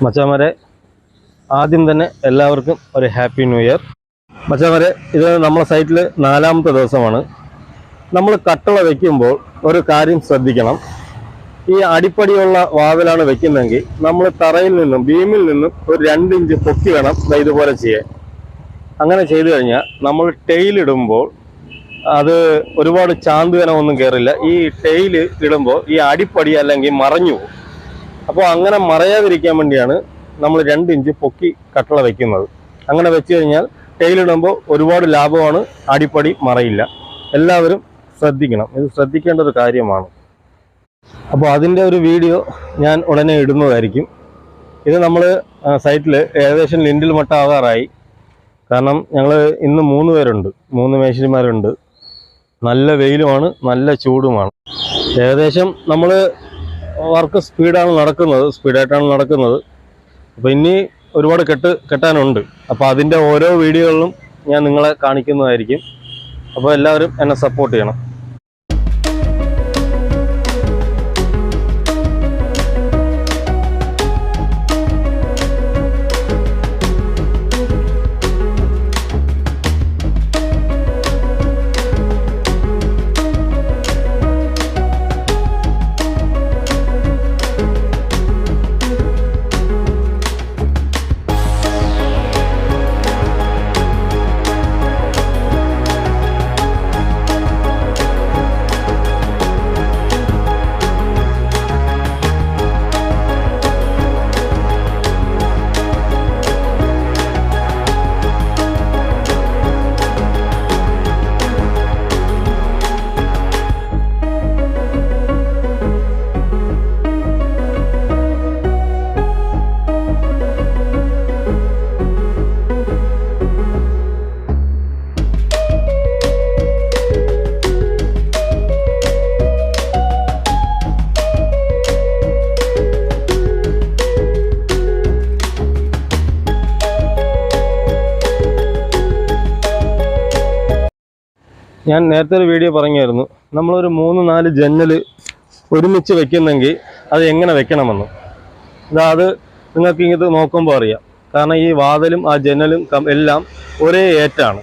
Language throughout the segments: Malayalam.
മച്ചാമാരെ, ആദ്യം തന്നെ എല്ലാവർക്കും ഒരു ഹാപ്പി ന്യൂ ഇയർ. മച്ചാമാരെ, ഇത് നമ്മളെ സൈറ്റിൽ 4ാമത്തെ ദിവസമാണ്. നമ്മൾ കട്ടള വയ്ക്കുമ്പോൾ ഒരു കാര്യം ശ്രദ്ധിക്കണം. ഈ അടിപ്പടിയുള്ള വാതിലാണ് വെക്കുന്നതെങ്കിൽ നമ്മൾ തറയിൽ നിന്നും ബീമിൽ നിന്നും ഒരു 2 ഇഞ്ച് പൊക്കി വേണം ഇതുപോലെ ചെയ്യാൻ. അങ്ങനെ ചെയ്തു കഴിഞ്ഞാൽ നമ്മൾ ടൈലിടുമ്പോൾ അത് ഒരുപാട് ചാന്തുകനമൊന്നും കയറില്ല. ഈ ടൈല് ഇടുമ്പോൾ ഈ അടിപ്പടി അല്ലെങ്കിൽ മറഞ്ഞു പോകും. അപ്പോൾ അങ്ങനെ മറയാതിരിക്കാൻ വേണ്ടിയാണ് നമ്മൾ 2 ഇഞ്ച് പൊക്കി കട്ടള വയ്ക്കുന്നത്. അങ്ങനെ വെച്ച് കഴിഞ്ഞാൽ ടൈലിടുമ്പോൾ ഒരുപാട് ലാഭമാണ്, അടിപ്പടി മറയില്ല. എല്ലാവരും ശ്രദ്ധിക്കണം, ഇത് ശ്രദ്ധിക്കേണ്ട ഒരു കാര്യമാണ്. അപ്പോൾ അതിൻ്റെ ഒരു വീഡിയോ ഞാൻ ഉടനെ ഇടുന്നതായിരിക്കും. ഇത് നമ്മൾ സൈറ്റിൽ ഏകദേശം ലിൻഡിൽ മട്ടാകാറായി. കാരണം ഞങ്ങൾ ഇന്ന് 3 പേരുണ്ട്, 3 മേശരിമാരുണ്ട്. നല്ല വെയിലുമാണ്, നല്ല ചൂടുമാണ്. ഏകദേശം നമ്മൾ വർക്ക് സ്പീഡായിട്ടാണ് നടക്കുന്നത്. അപ്പോൾ ഇനി ഒരുപാട് കെട്ടാനുണ്ട്. അപ്പോൾ അതിൻ്റെ ഓരോ വീഡിയോകളിലും ഞാൻ നിങ്ങളെ കാണിക്കുന്നതായിരിക്കും. അപ്പോൾ എല്ലാവരും എന്നെ സപ്പോർട്ട് ചെയ്യണം. ഞാൻ നേരത്തെ ഒരു വീഡിയോ പറഞ്ഞായിരുന്നു, നമ്മളൊരു 3-4 ജന്നൽ ഒരുമിച്ച് വെക്കുന്നെങ്കിൽ അത് എങ്ങനെ വെക്കണമെന്ന്. അത് നിങ്ങൾക്ക് ഇങ്ങോട്ട് നോക്കുമ്പോൾ അറിയാം. കാരണം ഈ വാതിലും ആ ജന്നലും എല്ലാം ഒരേ ഏറ്റാണ്.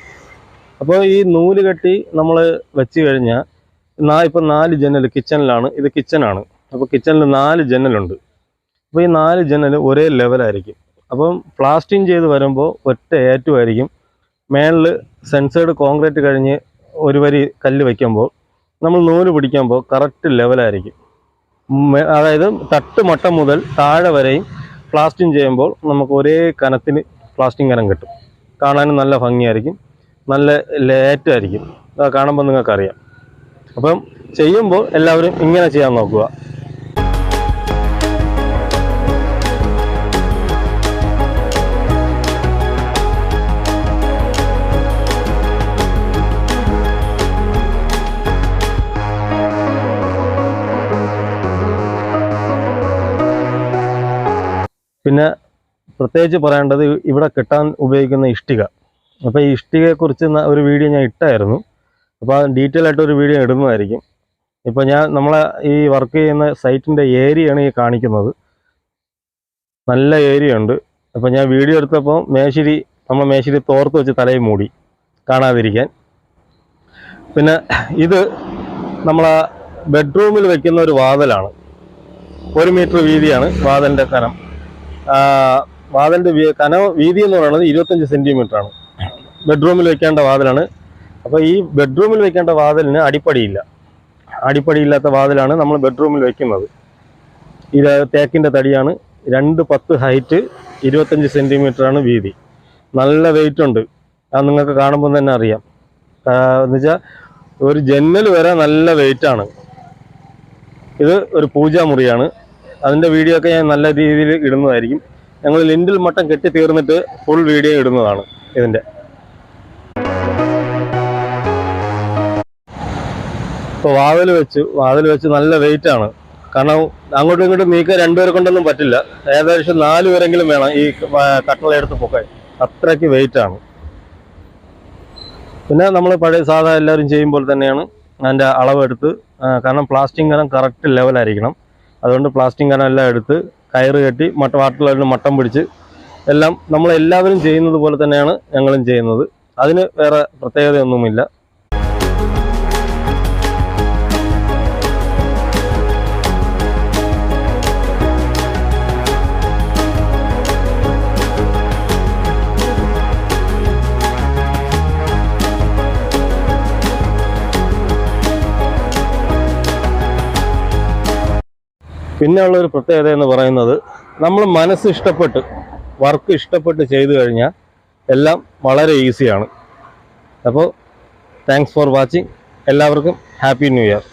അപ്പോൾ ഈ നൂല് കെട്ടി നമ്മൾ വെച്ച് കഴിഞ്ഞാൽ ഇപ്പോൾ 4 ജന്നൽ കിച്ചണിലാണ്. ഇത് കിച്ചണാണ്. അപ്പോൾ കിച്ചണിൽ 4 ജന്നലുണ്ട്. അപ്പോൾ ഈ 4 ജന്നൽ ഒരേ ലെവലായിരിക്കും. അപ്പം പ്ലാസ്റ്റിങ് ചെയ്ത് വരുമ്പോൾ ഒറ്റ ഏറ്റുമായിരിക്കും. മേളിൽ സെൻസേർഡ് കോൺക്രീറ്റ് കഴിഞ്ഞ് ഒരു വരി കല്ല് വയ്ക്കുമ്പോൾ നമ്മൾ നൂല് പിടിക്കുമ്പോൾ കറക്റ്റ് ലെവലായിരിക്കും. അതായത് തട്ടുമട്ടം മുതൽ താഴെ വരെയും പ്ലാസ്റ്റിങ് ചെയ്യുമ്പോൾ നമുക്ക് ഒരേ കനത്തിന് പ്ലാസ്റ്റിങ് കനം കിട്ടും. കാണാനും നല്ല ഭംഗിയായിരിക്കും, നല്ല ലേറ്റായിരിക്കും. അത് കാണുമ്പോൾ നിങ്ങൾക്കറിയാം. അപ്പം ചെയ്യുമ്പോൾ എല്ലാവരും ഇങ്ങനെ ചെയ്യാൻ നോക്കുക. പിന്നെ പ്രത്യേകിച്ച് പറയേണ്ടത് ഇവിടെ കെട്ടാൻ ഉപയോഗിക്കുന്ന ഇഷ്ടിക. അപ്പോൾ ഈ ഇഷ്ടികയെക്കുറിച്ച് ഒരു വീഡിയോ ഞാൻ ഇട്ടായിരുന്നു. അപ്പോൾ ആ ഡീറ്റെയിൽ ആയിട്ടൊരു വീഡിയോ ഇടുന്നതായിരിക്കും. ഇപ്പോൾ നമ്മളെ ഈ വർക്ക് ചെയ്യുന്ന സൈറ്റിൻ്റെ ഏരിയയാണ് ഈ കാണിക്കുന്നത്. നല്ല ഏരിയ ഉണ്ട്. അപ്പോൾ ഞാൻ വീഡിയോ എടുത്തപ്പോൾ മേശിരി തോർത്ത് വെച്ച് തലയിൽ മൂടി കാണാതിരിക്കാൻ. പിന്നെ ഇത് നമ്മളെ ബെഡ്റൂമിൽ വെക്കുന്ന ഒരു വാതിലാണ്. 1 മീറ്റർ വീതിയാണ് വാതിലിൻ്റെ കനം. വാതിലിൻ്റെ വീതി എന്ന് പറയുന്നത് 25 സെൻറ്റിമീറ്ററാണ്. ബെഡ്റൂമിൽ വെക്കേണ്ട വാതിലാണ്. അപ്പോൾ ഈ ബെഡ്റൂമിൽ വെക്കേണ്ട വാതിലിന് അടിപ്പടിയില്ലാത്ത വാതിലാണ് നമ്മൾ ബെഡ്റൂമിൽ വെക്കുന്നത്. ഇത് തേക്കിൻ്റെ തടിയാണ്. 2.10 ഹൈറ്റ്, 25 സെൻറ്റിമീറ്ററാണ് വീതി. നല്ല വെയിറ്റ് ഉണ്ട്. അത് നിങ്ങൾക്ക് കാണുമ്പോൾ തന്നെ അറിയാം. എന്നുവെച്ചാൽ ഒരു ജന്നൽ വരെ നല്ല വെയിറ്റാണ്. ഇത് ഒരു പൂജാമുറിയാണ്. അതിൻ്റെ വീഡിയോ ഒക്കെ ഞാൻ നല്ല രീതിയിൽ ഇടുന്നതായിരിക്കും. ഞങ്ങൾ ലിൻഡിൽ മട്ടം കെട്ടി തീർന്നിട്ട് ഫുൾ വീഡിയോ ഇടുന്നതാണ് ഇതിൻ്റെ. ഇപ്പോൾ വാതിൽ വെച്ച് നല്ല വെയിറ്റാണ്. കാരണം അങ്ങോട്ടും ഇങ്ങോട്ടും നീക്കാൻ 2 പേരെ കൊണ്ടൊന്നും പറ്റില്ല. ഏകദേശം 4 പേരെങ്കിലും വേണം ഈ കട്ടളയെടുത്ത് പൊക്കാൻ. അത്രയ്ക്ക് വെയിറ്റാണ്. പിന്നെ നമ്മൾ പഴയ സാധാ എല്ലാവരും ചെയ്യുമ്പോൾ തന്നെയാണ് അതിൻ്റെ അളവെടുത്ത്. കാരണം പ്ലാസ്റ്റിക് കനം കറക്റ്റ് ലെവലായിരിക്കണം. അതുകൊണ്ട് പ്ലാസ്റ്റിക് കനം എല്ലാം എടുത്ത് കയറ് കെട്ടി വാട്ടിലൊരു മട്ടം പിടിച്ച് എല്ലാം നമ്മളെല്ലാവരും ചെയ്യുന്നത് പോലെ തന്നെയാണ് ഞങ്ങളും ചെയ്യുന്നത്. അതിന് വേറെ പ്രത്യേകതയൊന്നുമില്ല. പിന്നെ ഉള്ളൊരു പ്രത്യേകത എന്ന് പറയുന്നത്, നമ്മൾ മനസ്സ് ഇഷ്ടപ്പെട്ട് വർക്ക് ഇഷ്ടപ്പെട്ട് ചെയ്തു കഴിഞ്ഞാൽ എല്ലാം വളരെ ഈസിയാണ്. അപ്പോൾ താങ്ക്സ് ഫോർ വാച്ചിങ്. എല്ലാവർക്കും ഹാപ്പി ന്യൂ ഇയർ.